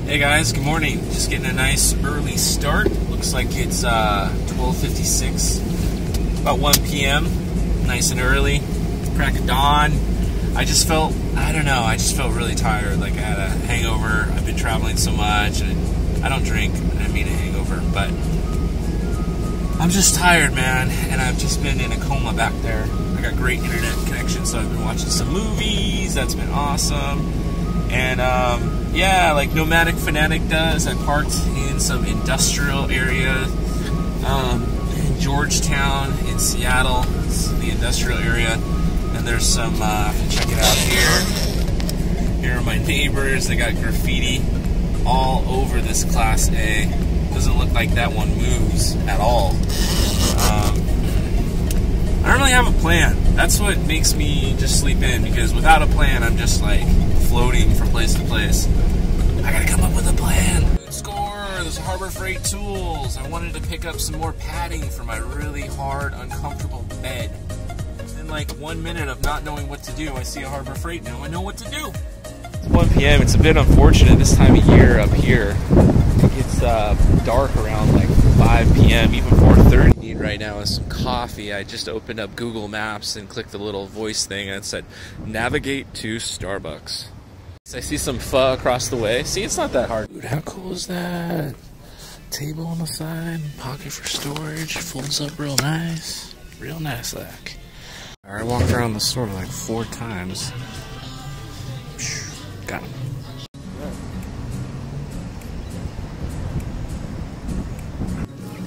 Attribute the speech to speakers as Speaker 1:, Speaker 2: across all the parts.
Speaker 1: Hey guys, good morning. Just getting a nice early start. Looks like it's 12:56, about 1 p.m. Nice and early, crack of dawn. I just felt really tired. Like I had a hangover. I've been traveling so much, and I don't drink. I didn't mean a hangover, but I'm just tired, man. And I've just been in a coma back there. I got great internet connection, so I've been watching some movies. That's been awesome. And yeah, like Nomadic Fanatic does, I parked in some industrial area in Georgetown, in Seattle. It's the industrial area. And there's some, check it out here. Here are my neighbors. They got graffiti all over this Class A. Doesn't look like that one moves at all. I don't really have a plan. That's what makes me just sleep in, because without a plan, I'm just like floating from place to place. I gotta come up with a plan. Good score, there's Harbor Freight Tools. I wanted to pick up some more padding for my really hard, uncomfortable bed. In like 1 minute of not knowing what to do, I see a Harbor Freight now. I know what to do. It's 1 p.m. It's a bit unfortunate this time of year up here. It's dark around like 5 p.m., even 4:30. Need right now is some coffee. I just opened up Google Maps and clicked the little voice thing and it said, navigate to Starbucks. I see some pho across the way. See, it's not that hard. Dude, how cool is that? Table on the side, pocket for storage, folds up real nice. Real nice like. I walked around the store like 4 times. Got him.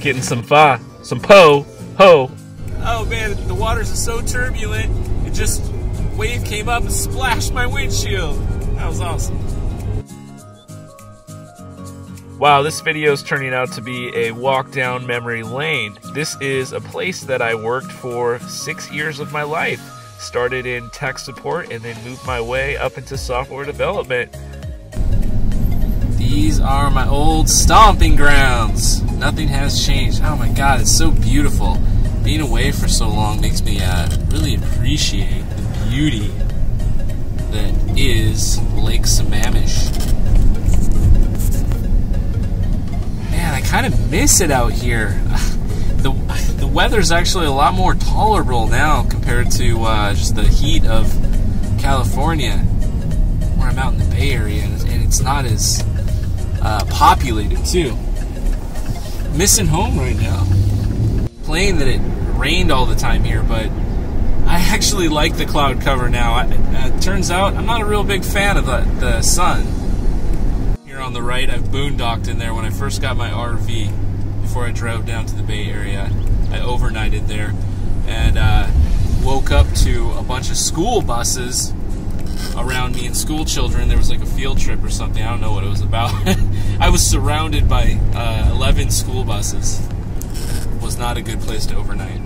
Speaker 1: Getting some pho, some ho. Oh man, the waters are so turbulent. It just, wave came up and splashed my windshield. That was awesome. Wow, this video is turning out to be a walk down memory lane. This is a place that I worked for 6 years of my life. Started in tech support and then moved my way up into software development. These are my old stomping grounds. Nothing has changed. Oh my god, it's so beautiful. Being away for so long makes me really appreciate the beauty that is Lake Sammamish. Man, I kind of miss it out here. The weather's actually a lot more tolerable now compared to just the heat of California, where I'm out in the Bay Area, and it's not as populated too. Missing home right now. Complain that it rained all the time here, but I actually like the cloud cover now. It turns out I'm not a real big fan of the sun. Here on the right, I've boondocked in there when I first got my RV. Before I drove down to the Bay Area, I overnighted there and woke up to a bunch of school buses around me and school children. There was like a field trip or something. I don't know what it was about. I was surrounded by 11 school buses. It was not a good place to overnight.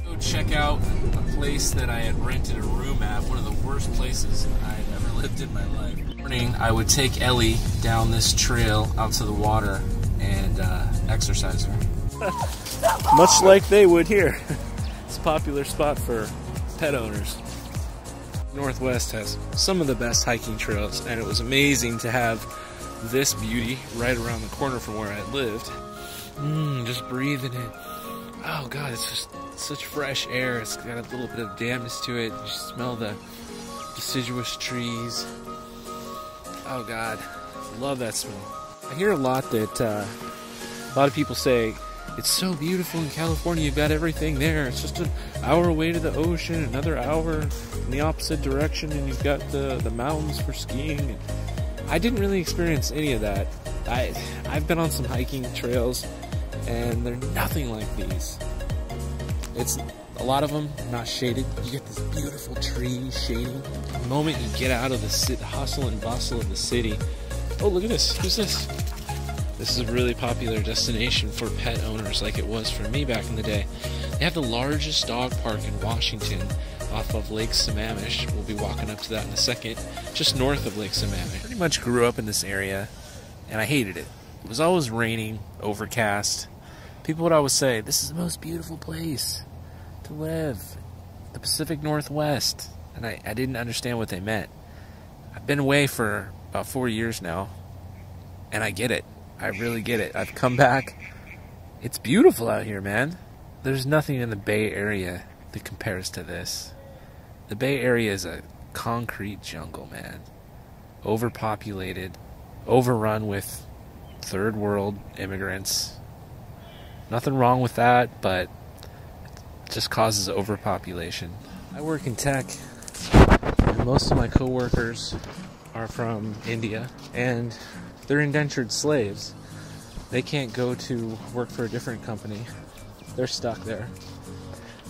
Speaker 1: Go check out a place that I had rented a room at. One of the worst places I've ever lived in my life. In the morning, I would take Ellie down this trail out to the water and exercise her. Much like they would here. It's a popular spot for pet owners. Northwest has some of the best hiking trails, and it was amazing to have this beauty right around the corner from where I lived. Just breathing it. Oh god, it's just such fresh air. It's got a little bit of dampness to it. You smell the deciduous trees. Oh god, love that smell. I hear a lot that a lot of people say, it's so beautiful in California, you've got everything there. It's just an hour away to the ocean, another hour in the opposite direction, and you've got the mountains for skiing. I didn't really experience any of that. I've been on some hiking trails, and they're nothing like these. It's a lot of them not shaded. You get this beautiful tree shading. The moment you get out of the hustle and bustle of the city. Oh, look at this. Who's this? This is a really popular destination for pet owners, like it was for me back in the day. They have the largest dog park in Washington off of Lake Sammamish. We'll be walking up to that in a second, just north of Lake Sammamish. Pretty much grew up in this area, and I hated it. It was always raining, overcast. People would always say, this is the most beautiful place to live, the Pacific Northwest. And I didn't understand what they meant. I've been away for about 4 years now. And I get it. I really get it. I've come back. It's beautiful out here, man. There's nothing in the Bay Area that compares to this. The Bay Area is a concrete jungle, man. Overpopulated, overrun with third world immigrants. Nothing wrong with that, but it just causes overpopulation. I work in tech, and most of my coworkers are from India, and they're indentured slaves. They can't go to work for a different company. They're stuck there.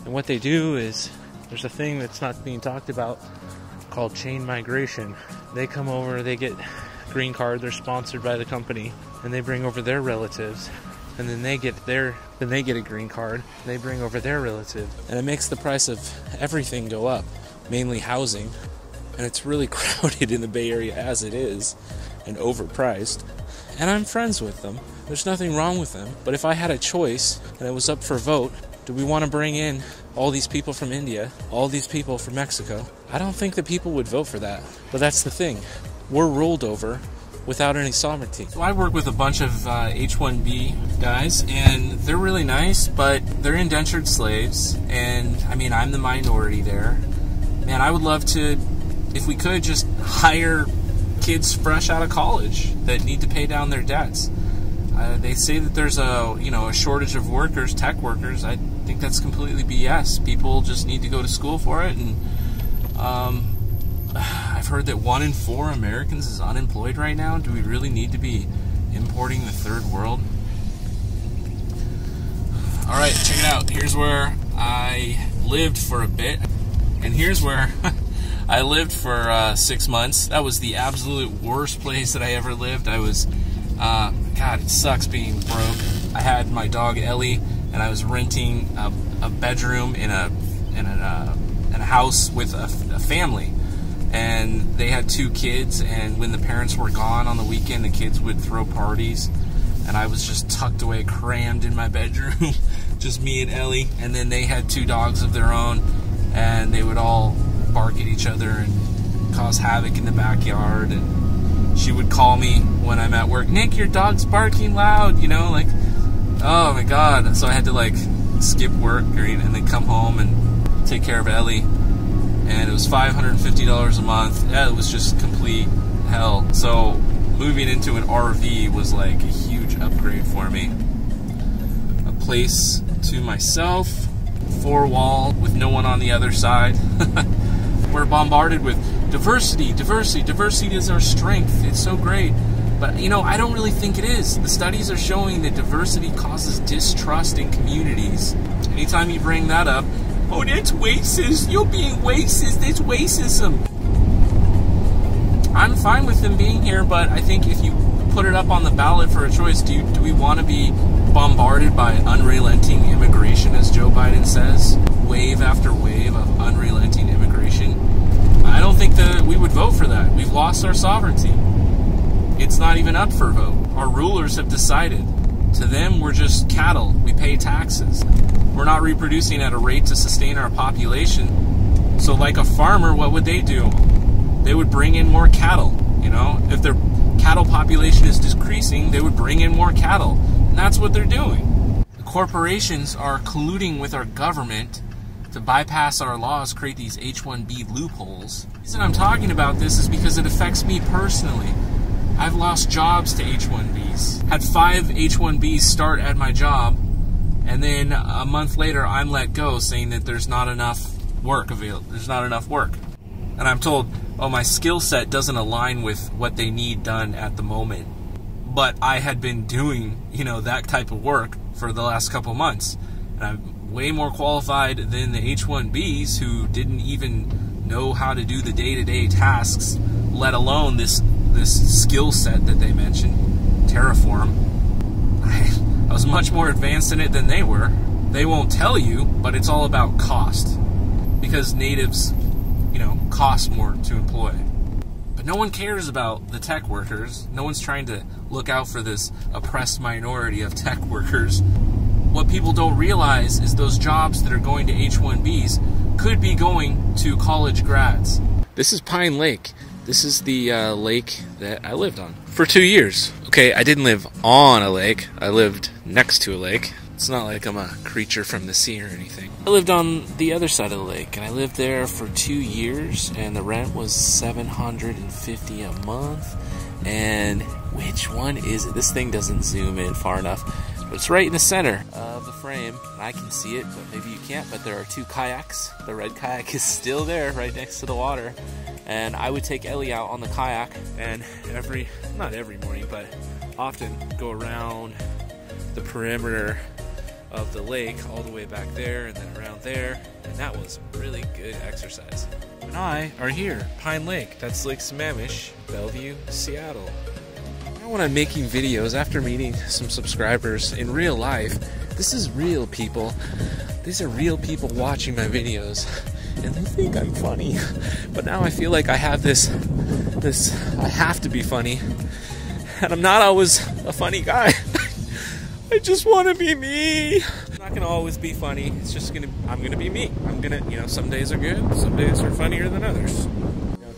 Speaker 1: And what they do is, there's a thing that's not being talked about called chain migration. They come over, they get a green card, they're sponsored by the company, and they bring over their relatives. And then they get a green card, and they bring over their relative. And it makes the price of everything go up, mainly housing. And it's really crowded in the Bay Area as it is, and overpriced. And I'm friends with them. There's nothing wrong with them. But if I had a choice, and it was up for vote, do we want to bring in all these people from India, all these people from Mexico? I don't think that people would vote for that. But that's the thing. We're ruled over without any sovereignty. So I work with a bunch of H-1B guys, and they're really nice, but they're indentured slaves, and I mean, I'm the minority there. Man, I would love to, if we could, just hire kids fresh out of college that need to pay down their debts. They say that there's a shortage of workers, tech workers. I think that's completely BS. People just need to go to school for it, and I've heard that 1 in 4 Americans is unemployed right now. Do we really need to be importing the third world? Alright, check it out. Here's where I lived for a bit, and here's where I lived for 6 months. That was the absolute worst place that I ever lived. I was, God, it sucks being broke. I had my dog Ellie, and I was renting a bedroom in a house with a family. And they had 2 kids, and when the parents were gone on the weekend, the kids would throw parties, and I was just tucked away, crammed in my bedroom, just me and Ellie. And then they had 2 dogs of their own, and they would all bark at each other and cause havoc in the backyard. And she would call me when I'm at work, "Nick, your dog's barking loud," like, oh my God. So I had to like skip work and then come home and take care of Ellie. And it was $550 a month. Yeah, it was just complete hell. So moving into an RV was like a huge upgrade for me. A place to myself, 4-wall with no one on the other side. We're bombarded with diversity. Diversity is our strength. It's so great. But, I don't really think it is. The studies are showing that diversity causes distrust in communities. Anytime you bring that up, "Oh, that's racist. You're being racist. That's racism." I'm fine with them being here, but I think if you put it up on the ballot for a choice, do we want to be bombarded by unrelenting immigration, as Joe Biden says? Wave after wave of unrelenting immigration? I don't think that we would vote for that. We've lost our sovereignty. It's not even up for vote. Our rulers have decided. To them, we're just cattle. We pay taxes. We're not reproducing at a rate to sustain our population. So like a farmer, what would they do? They would bring in more cattle. If their cattle population is decreasing, they would bring in more cattle. And that's what they're doing. The corporations are colluding with our government to bypass our laws, create these H-1B loopholes. The reason I'm talking about this is because it affects me personally. I've lost jobs to H-1Bs. Had 5 H-1Bs start at my job, and then a month later I'm let go saying that there's not enough work available. There's not enough work. And I'm told, oh, my skill set doesn't align with what they need done at the moment. But I had been doing, that type of work for the last couple months. And I'm way more qualified than the H-1Bs who didn't even know how to do the day-to-day tasks, let alone this skill set that they mentioned, Terraform. I was much more advanced in it than they were. They won't tell you, but it's all about cost. Because natives, cost more to employ. But no one cares about the tech workers. No one's trying to look out for this oppressed minority of tech workers. What people don't realize is those jobs that are going to H-1Bs could be going to college grads. This is Pine Lake. This is the lake that I lived on for 2 years. Okay, I didn't live on a lake. I lived next to a lake. It's not like I'm a creature from the sea or anything. I lived on the other side of the lake, and I lived there for 2 years, and the rent was $750 a month. And which one is it? This thing doesn't zoom in far enough, but it's right in the center of the frame. I can see it, but maybe you can't. But there are 2 kayaks. The red kayak is still there, right next to the water. And I would take Ellie out on the kayak, and not every morning, but often go around the perimeter of the lake all the way back there and then around there, and that was really good exercise. And I are here, Pine Lake. That's Lake Sammamish, Bellevue, Seattle. Now when I'm making videos after meeting some subscribers in real life, this is real people. These are real people watching my videos, and they think I'm funny. But now I feel like I have this I have to be funny, and I'm not always a funny guy. I just want to be me. I'm not gonna always be funny. It's just I'm gonna be me. I'm gonna, some days are good, some days are funnier than others.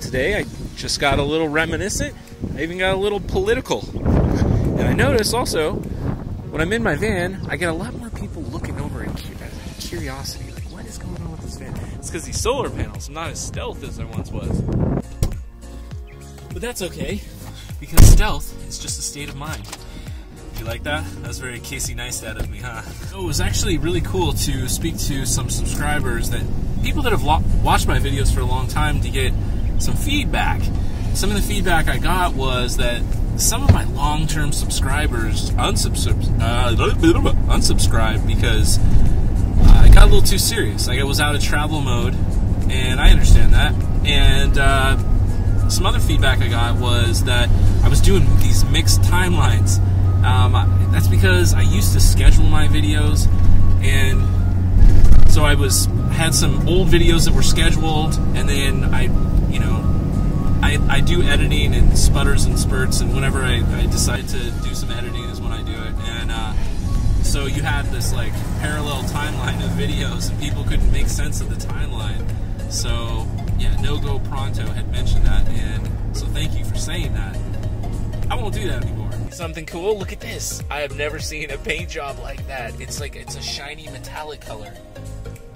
Speaker 1: Today I just got a little reminiscent. I even got a little political. And I notice also, when I'm in my van, I get a lot more people looking over in curiosity. Like, what is going on with this van? It's because these solar panels, I'm not as stealth as I once was. But that's okay, because stealth is just a state of mind. You like that? That was very Casey Neistat of me, huh? So it was actually really cool to speak to some subscribers, people that have watched my videos for a long time, to get some feedback. Some of the feedback I got was that some of my long-term subscribers unsubscribed because I got a little too serious. I was out of travel mode, and I understand that. And some other feedback I got was that I was doing these mixed timelines. That's because I used to schedule my videos, and so I had some old videos that were scheduled, and then I do editing and sputters and spurts, and whenever I decide to do some editing is when I do it, and so you had this like parallel timeline of videos, and people couldn't make sense of the timeline. So yeah, No Go Pronto had mentioned that, and so thank you for saying that. I won't do that anymore. Something cool? Look at this. I have never seen a paint job like that. It's a shiny metallic color.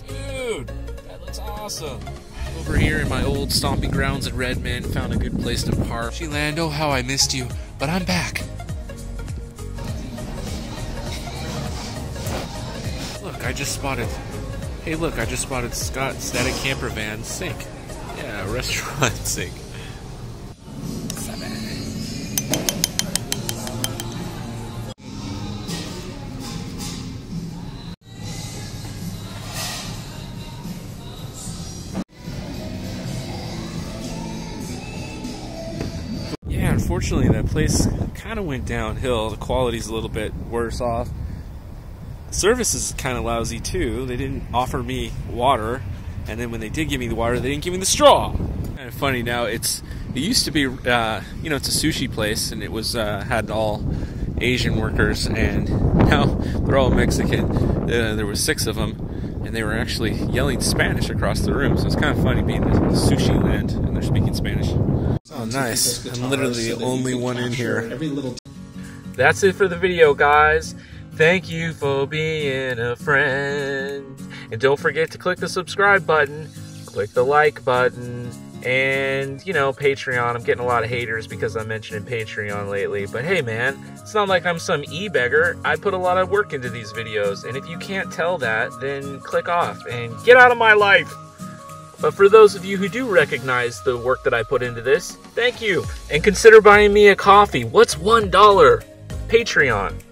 Speaker 1: Dude, that looks awesome. Over here in my old stomping grounds in Redmond, found a good place to park. Lando, how I missed you, but I'm back. Look, I just spotted Scott Static Camper Van sink. Yeah, restaurant sink. Yeah, unfortunately that place kind of went downhill. The quality's a little bit worse off. Service is kind of lousy too. They didn't offer me water, and then when they did give me the water, they didn't give me the straw. Kind of funny now. It used to be, it's a sushi place, and it was had all Asian workers, and now they're all Mexican. There were 6 of them, and they were actually yelling Spanish across the room. So it's kind of funny being in sushi land, and they're speaking Spanish. Oh, nice. I'm literally the only one in here. That's it for the video, guys. Thank you for being a friend. And don't forget to click the subscribe button, click the like button, and, Patreon. I'm getting a lot of haters because I'm mentioning Patreon lately. But hey, man, it's not like I'm some e-beggar. I put a lot of work into these videos. And if you can't tell that, then click off and get out of my life. But for those of you who do recognize the work that I put into this, thank you. And consider buying me a coffee. What's $1? Patreon.